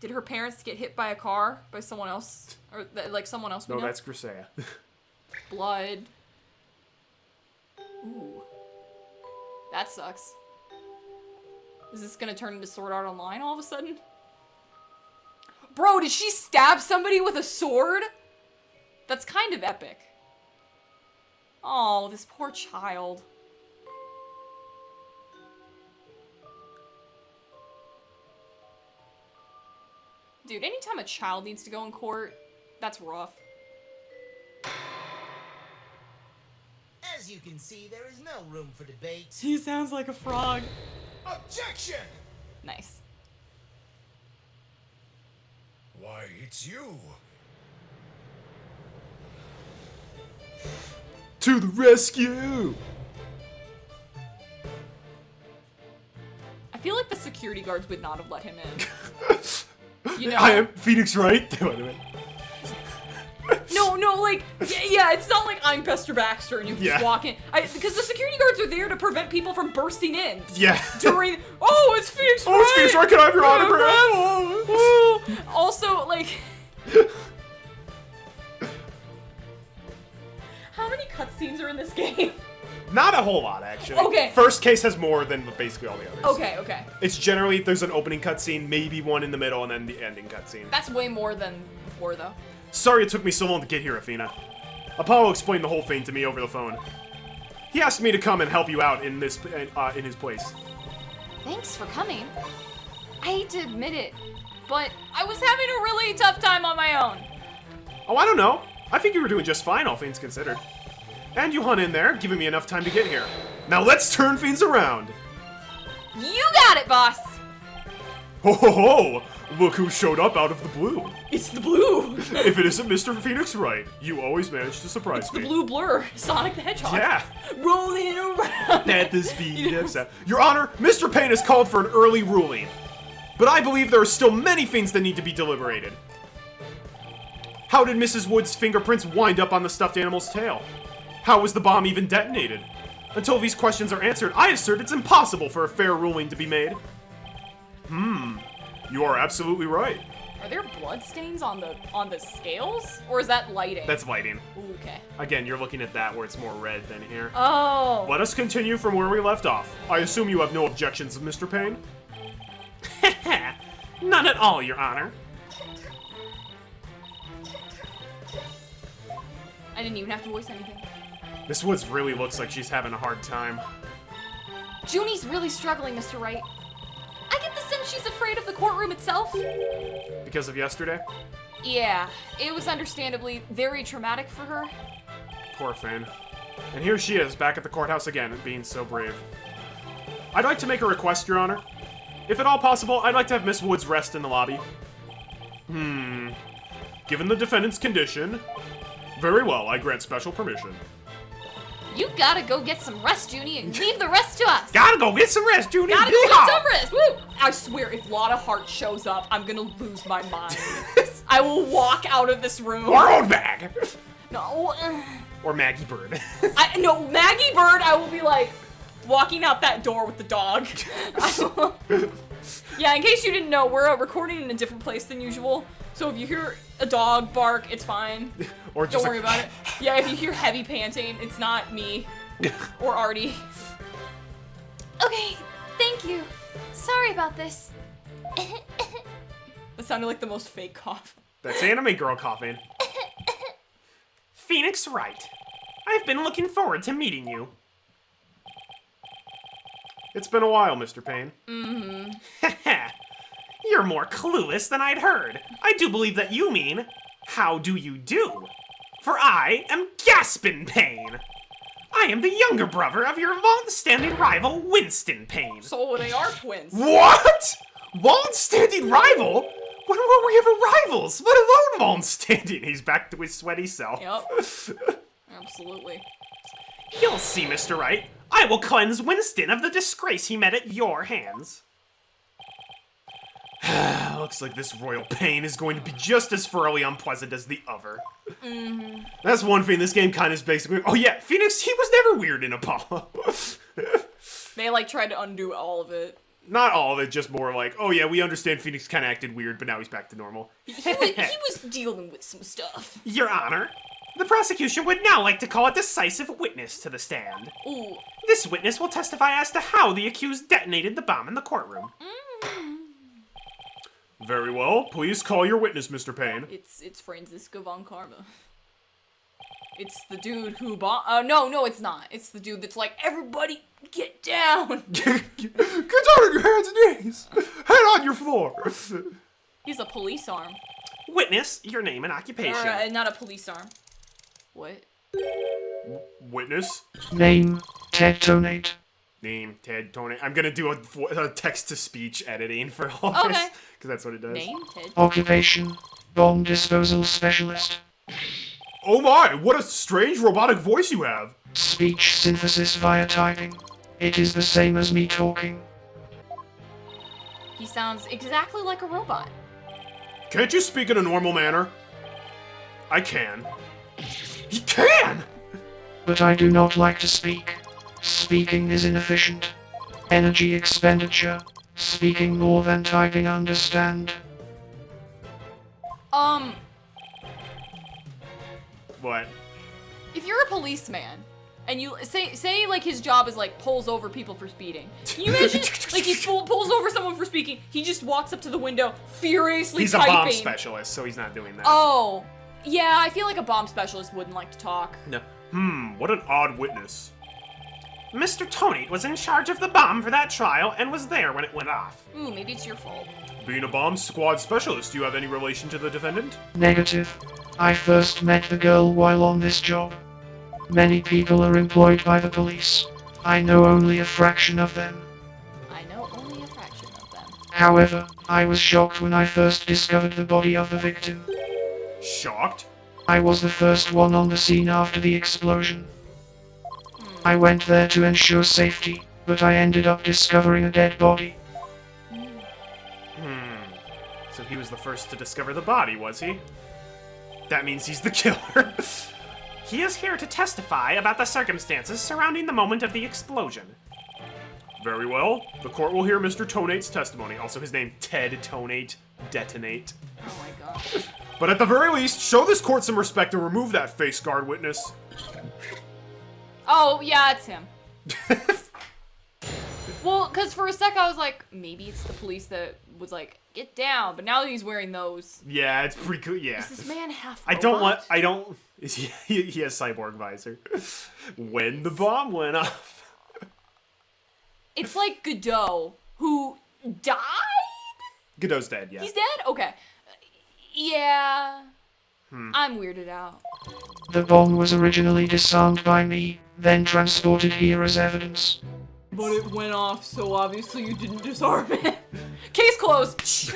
G: did her parents get hit by a car by someone else? Or, someone else we
F: No,
G: know?
F: that's Grisea.
G: Blood. Ooh. That sucks. Is this gonna turn into Sword Art Online all of a sudden? Bro, did she stab somebody with a sword? That's kind of epic. Oh, this poor child. Dude, anytime a child needs to go in court, that's rough.
E: As you can see, there is no room for debate.
G: He sounds like a frog.
D: Objection!
G: Nice.
C: Why, it's you.
F: To the rescue!
G: I feel like the security guards would not have let him in. You know?
F: I am Phoenix Wright.
G: No, like, yeah, it's not like I'm Buster Baxter and you can just
F: Yeah.
G: walk in. Because the security guards are there to prevent people from bursting in.
F: Yeah.
G: During, it's Phoenix Wright!
F: Oh, it's Phoenix Wright, can I have your autograph?
G: Woo! Also, like... How many cutscenes are in this game?
F: Not a whole lot, actually.
G: Okay.
F: First case has more than basically all the others.
G: Okay.
F: It's generally, there's an opening cutscene, maybe one in the middle, and then the ending cutscene.
G: That's way more than before, though.
F: Sorry it took me so long to get here, Athena. Apollo explained the whole thing to me over the phone. He asked me to come and help you out in his place.
G: Thanks for coming. I hate to admit it, but I was having a really tough time on my own.
F: Oh, I don't know. I think you were doing just fine, all things considered. And you hung in there, giving me enough time to get here. Now let's turn things around.
G: You got it, boss.
F: Ho ho ho! Look who showed up out of the blue.
G: It's the blue.
F: If it isn't Mr. Phoenix Wright, you always manage to surprise
G: It's the
F: me.
G: blue blur, Sonic the Hedgehog.
F: Yeah.
G: Rolling around.
F: At the speed of sound. Your Honor, Mr. Payne has called for an early ruling. But I believe there are still many things that need to be deliberated. How did Mrs. Wood's fingerprints wind up on the stuffed animal's tail? How was the bomb even detonated? Until these questions are answered, I assert it's impossible for a fair ruling to be made. You are absolutely right.
G: Are there blood stains on the scales? Or is that lighting?
F: That's lighting.
G: Ooh, okay.
F: Again, you're looking at that where it's more red than here.
G: Oh.
F: Let us continue from where we left off. I assume you have no objections, Mr. Payne?
A: None at all, Your Honor.
G: I didn't even have to voice anything.
F: Miss Woods really looks like she's having a hard time.
G: Junie's really struggling, Mr. Wright. I get the sense she's afraid of the courtroom itself.
F: Because of yesterday?
G: Yeah, it was understandably very traumatic for her.
F: Poor Finn. And here she is, back at the courthouse again, being so brave. I'd like to make a request, Your Honor. If at all possible, I'd like to have Miss Woods rest in the lobby. Given the defendant's condition, very well, I grant special permission.
G: You gotta go get some rest, Junie, and leave the rest to us.
A: Gotta go get some rest, Junie.
G: Gotta go
A: Yeehaw!
G: get some rest. Woo! I swear, if Lotta Hart shows up, I'm gonna lose my mind. I will walk out of this room.
A: Our own bag.
G: No.
A: Or Maggie Bird.
G: No, Maggie Bird, I will be like walking out that door with the dog. Yeah, in case you didn't know, we're recording in a different place than usual. So if you hear a dog bark, it's fine.
F: Or just
G: Don't worry about it. Yeah, if you hear heavy panting, it's not me or Arty.
H: Okay, thank you. Sorry about this.
G: That sounded like the most fake cough.
F: That's anime girl coughing.
A: Phoenix Wright. I've been looking forward to meeting you.
F: It's been a while, Mr. Payne.
A: You're more clueless than I'd heard. I do believe that you mean, how do you do? For I am Gaspin Payne. I am the younger brother of your long-standing rival, Winston Payne.
G: So they are twins.
F: What? Long-standing rival? When will we ever rivals? Let alone long-standing? He's back to his sweaty self.
G: Yep. Absolutely.
A: You'll see, Mr. Wright. I will cleanse Winston of the disgrace he met at your hands.
F: Looks like this royal pain is going to be just as thoroughly unpleasant as the other. That's one thing this game kind of is basically. Oh yeah, Phoenix, he was never weird in Apollo.
G: They like tried to undo all of it.
F: Not all of it, just more like, oh yeah, we understand Phoenix kind of acted weird, but now he's back to normal.
G: He was dealing with some stuff.
A: Your Honor, the prosecution would now like to call a decisive witness to the stand.
G: Ooh.
A: This witness will testify as to how the accused detonated the bomb in the courtroom.
F: Very well, please call your witness, Mr. Payne.
G: It's Francisco von Karma. It's the dude who no, it's not. It's the dude that's like, everybody get down.
F: Get down on your hands and knees. Head on your floor.
G: He's a police arm.
A: Witness, your name and occupation.
G: Or, not a police arm. What?
F: Witness.
I: Name, Ted Tonate.
F: Name, Ted Tonate. I'm gonna do a text-to-speech editing for all
G: Okay.
F: this, because that's what it does.
G: Name, Ted.
I: Occupation, bomb disposal specialist.
F: Oh my, what a strange robotic voice you have.
I: Speech synthesis via typing. It is the same as me talking.
G: He sounds exactly like a robot.
F: Can't you speak in a normal manner? I can. He can!
I: But I do not like to speak. Speaking is inefficient. Energy expenditure. Speaking more than typing, understand?
F: What?
G: If you're a policeman and you say like his job is like pulls over people for speeding. Can you imagine like he pulls over someone for speaking, he just walks up to the window furiously
F: He's
G: typing.
F: a bomb specialist, so he's not doing that.
G: Oh. Yeah, I feel like a bomb specialist wouldn't like to talk.
F: No. What an odd witness.
A: Mr. Tonate was in charge of the bomb for that trial and was there when it went off.
G: Ooh, maybe it's your fault.
F: Being a bomb squad specialist, do you have any relation to the defendant?
I: Negative. I first met the girl while on this job. Many people are employed by the police. I know only a fraction of them.
G: I know only a fraction of them.
I: However, I was shocked when I first discovered the body of the victim.
F: Shocked?
I: I was the first one on the scene after the explosion. I went there to ensure safety, but I ended up discovering a dead body.
F: So he was the first to discover the body, was he? That means he's the killer.
A: He is here to testify about the circumstances surrounding the moment of the explosion.
F: Very well. The court will hear Mr. Tonate's testimony. Also, his name, Ted Tonate. Detonate.
G: Oh my god.
F: But at the very least, show this court some respect and remove that face guard witness.
G: Oh, yeah, it's him. Well, because for a sec I was like, maybe it's the police that was like, get down. But now that he's wearing those,
F: Yeah, it's pretty cool. Yeah.
G: is this man half
F: I
G: robot?
F: don't want. I don't. Is he has cyborg visor. When the bomb went off.
G: It's like Godot, who died?
F: Godot's dead. Yeah.
G: He's dead? Okay. Yeah. I'm weirded out.
I: The bomb was originally disarmed by me, then transported here as evidence.
G: But it went off, so obviously you didn't disarm it. Case closed.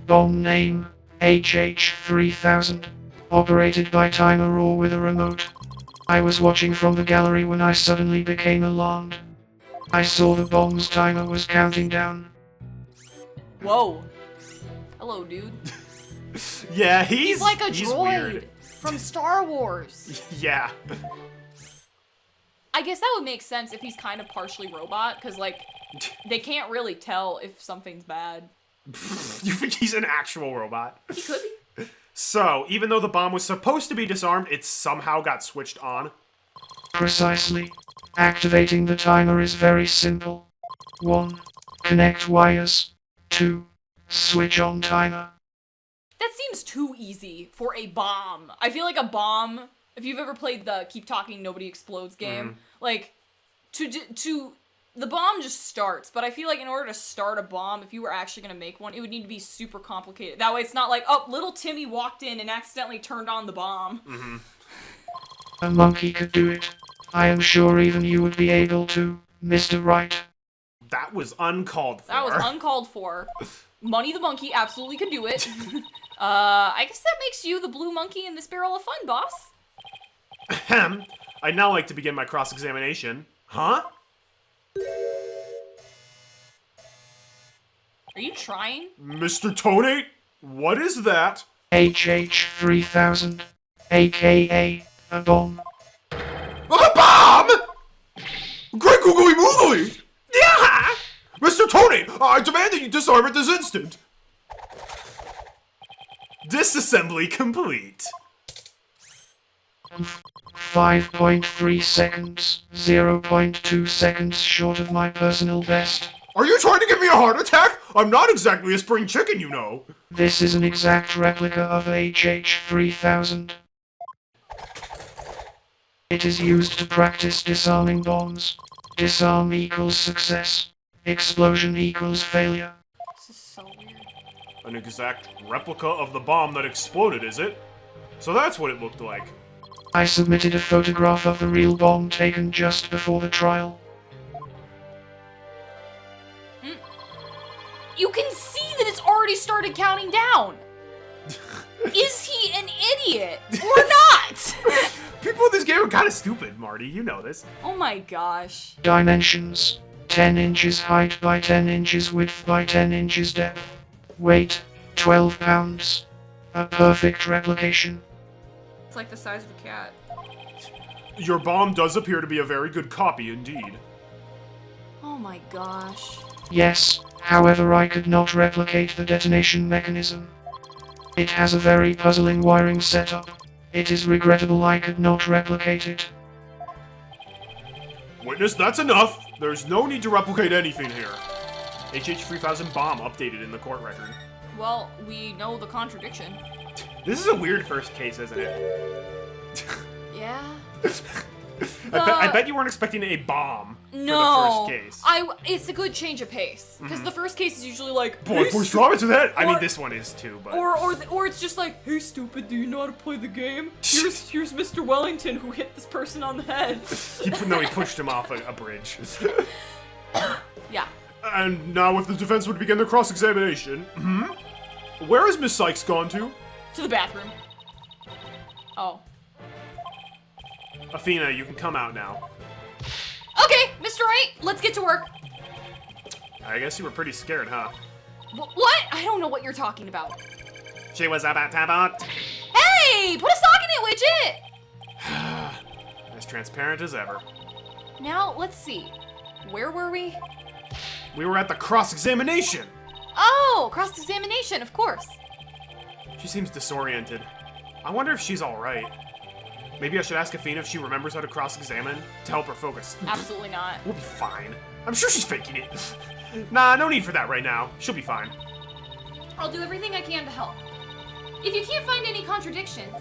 I: Bomb name, HH3000. Operated by timer or with a remote. I was watching from the gallery when I suddenly became alarmed. I saw the bomb's timer was counting down.
G: Whoa. Hello, dude.
F: Yeah,
G: He's like a droid
F: weird.
G: from Star Wars.
F: Yeah.
G: I guess that would make sense if he's kind of partially robot, because, like, they can't really tell if something's bad.
F: You think he's an actual robot?
G: He could be.
F: So, even though the bomb was supposed to be disarmed, it somehow got switched on.
I: Precisely. Activating the timer is very simple. 1. Connect wires. 2. Switch on timer.
G: That seems too easy for a bomb. I feel like a bomb, if you've ever played the Keep Talking, Nobody Explodes game, like, the bomb just starts, but I feel like in order to start a bomb, if you were actually going to make one, it would need to be super complicated. That way it's not like, oh, little Timmy walked in and accidentally turned on the bomb.
I: A monkey could do it. I am sure even you would be able to, Mr. Wright.
F: That was uncalled for.
G: That was uncalled for. Money the Monkey absolutely could do it. I guess that makes you the blue monkey in this barrel of fun, boss.
F: Ahem. I'd now like to begin my cross-examination. Huh?
G: Are you trying?
F: Mr. Tonate? What is that?
I: HH3000. AKA a bomb.
C: A bomb! Great googly moogly!
F: Yeah!
C: Mr. Tony, I demand that you disarm it this instant.
F: Disassembly complete.
I: 5.3 seconds. 0.2 seconds short of my personal best.
C: Are you trying to give me a heart attack? I'm not exactly a spring chicken, you know.
I: This is an exact replica of HH3000. It is used to practice disarming bombs. Disarm equals success. Explosion equals failure.
G: This is so weird.
F: An exact replica of the bomb that exploded, is it? So that's what it looked like.
I: I submitted a photograph of the real bomb taken just before the trial.
G: You can see that it's already started counting down. Is he an idiot or not?
F: People in this game are kind of stupid, Marty. You know this.
G: Oh my gosh.
I: Dimensions. 10 inches height by 10 inches width by 10 inches depth. Weight. 12 pounds. A perfect replication.
G: It's like the size of a cat.
F: Your bomb does appear to be a very good copy indeed.
G: Oh my gosh.
I: Yes, however I could not replicate the detonation mechanism. It has a very puzzling wiring setup. It is regrettable I could not replicate it.
F: Witness, that's enough. There's no need to replicate anything here. HH3000 bomb updated in the court record.
G: Well, we know the contradiction.
F: This is a weird first case, isn't it?
G: Yeah.
F: I bet you weren't expecting a bomb for
G: No.
F: the first case.
G: It's a good change of pace. Because the first case is usually like,
F: Boy,
G: "Hey,
F: force trauma to that. I mean,
G: Or-
F: this one is too, but
G: or it's just like, hey stupid, do you know how to play the game? Here's Mr. Wellington who hit this person on the head.
F: he pushed him off a bridge.
G: Yeah.
F: And now, if the defense would begin their cross-examination, where has Miss Sykes gone to?
G: To the bathroom. Oh.
F: Athena, you can come out now.
G: Okay, Mr. Wright, let's get to work.
F: I guess you were pretty scared, huh?
G: What? I don't know what you're talking about.
F: She was about to about.
G: Hey, put a sock in it, widget!
F: As transparent as ever.
G: Now, let's see. Where were we?
F: We were at the cross-examination.
G: Oh, cross-examination, of course.
F: She seems disoriented. I wonder if she's all right. Maybe I should ask Athena if she remembers how to cross-examine to help her focus.
G: Absolutely not.
F: We'll be fine. I'm sure she's faking it. Nah, no need for that right now. She'll be fine.
G: I'll do everything I can to help. If you can't find any contradictions,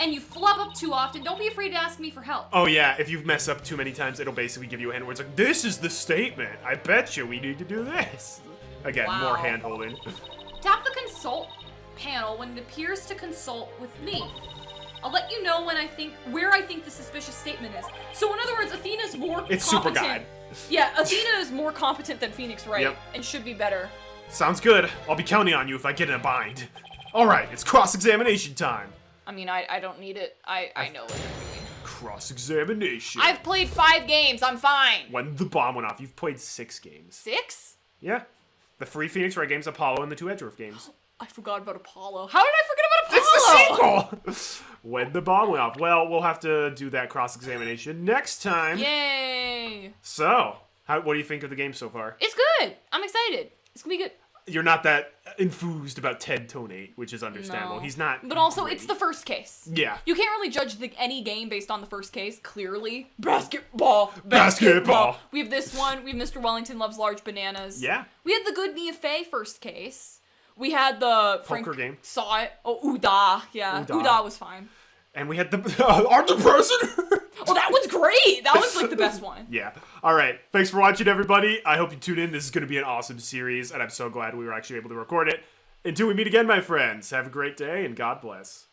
G: and you flub up too often, don't be afraid to ask me for help.
F: Oh yeah, if you mess up too many times, it'll basically give you a hint where it's like, this is the statement. I bet you we need to do this. Again,
G: Wow.
F: more hand-holding.
G: Tap the consult panel when it appears to consult with me. I'll let you know where I think the suspicious statement is. So in other words, Athena's more
F: It's super
G: competent.
F: guide.
G: Yeah, Athena is more competent than Phoenix, right?
F: Yep.
G: And should be better.
F: Sounds good. I'll be counting on you if I get in a bind. Alright, it's cross-examination time.
G: I mean, I don't need it. I know what I'm doing.
F: Cross-examination.
G: I've played 5 games. I'm fine.
F: When the bomb went off, you've played 6 games.
G: 6?
F: Yeah. The free Phoenix Wright games, Apollo, and the 2 Edgeworth games.
G: I forgot about Apollo. How did I forget about
F: It's
G: Apollo?
F: the sequel! When the bomb went off. Well, we'll have to do that cross-examination next time.
G: Yay!
F: So, what do you think of the game so far?
G: It's good. I'm excited. It's gonna be good.
F: You're not that enthused about Ted Tonate, which is understandable.
G: No.
F: He's not.
G: But also,
F: great.
G: it's the first case.
F: Yeah.
G: You can't really judge any game based on the first case, clearly. Basketball.
F: Basketball.
G: We have this one. We have Mr. Wellington Loves Large Bananas.
F: Yeah.
G: We had the Good Nia Fey first case. We had the
F: Poker game.
G: Saw it. Oh, Uda. Yeah.
F: Uda.
G: Uda was fine.
F: And we had the Art the Person.
G: Oh, that one's great. That was like the best one.
F: Yeah. All right. Thanks for watching, everybody. I hope you tune in. This is going to be an awesome series, and I'm so glad we were actually able to record it. Until we meet again, my friends, have a great day, and God bless.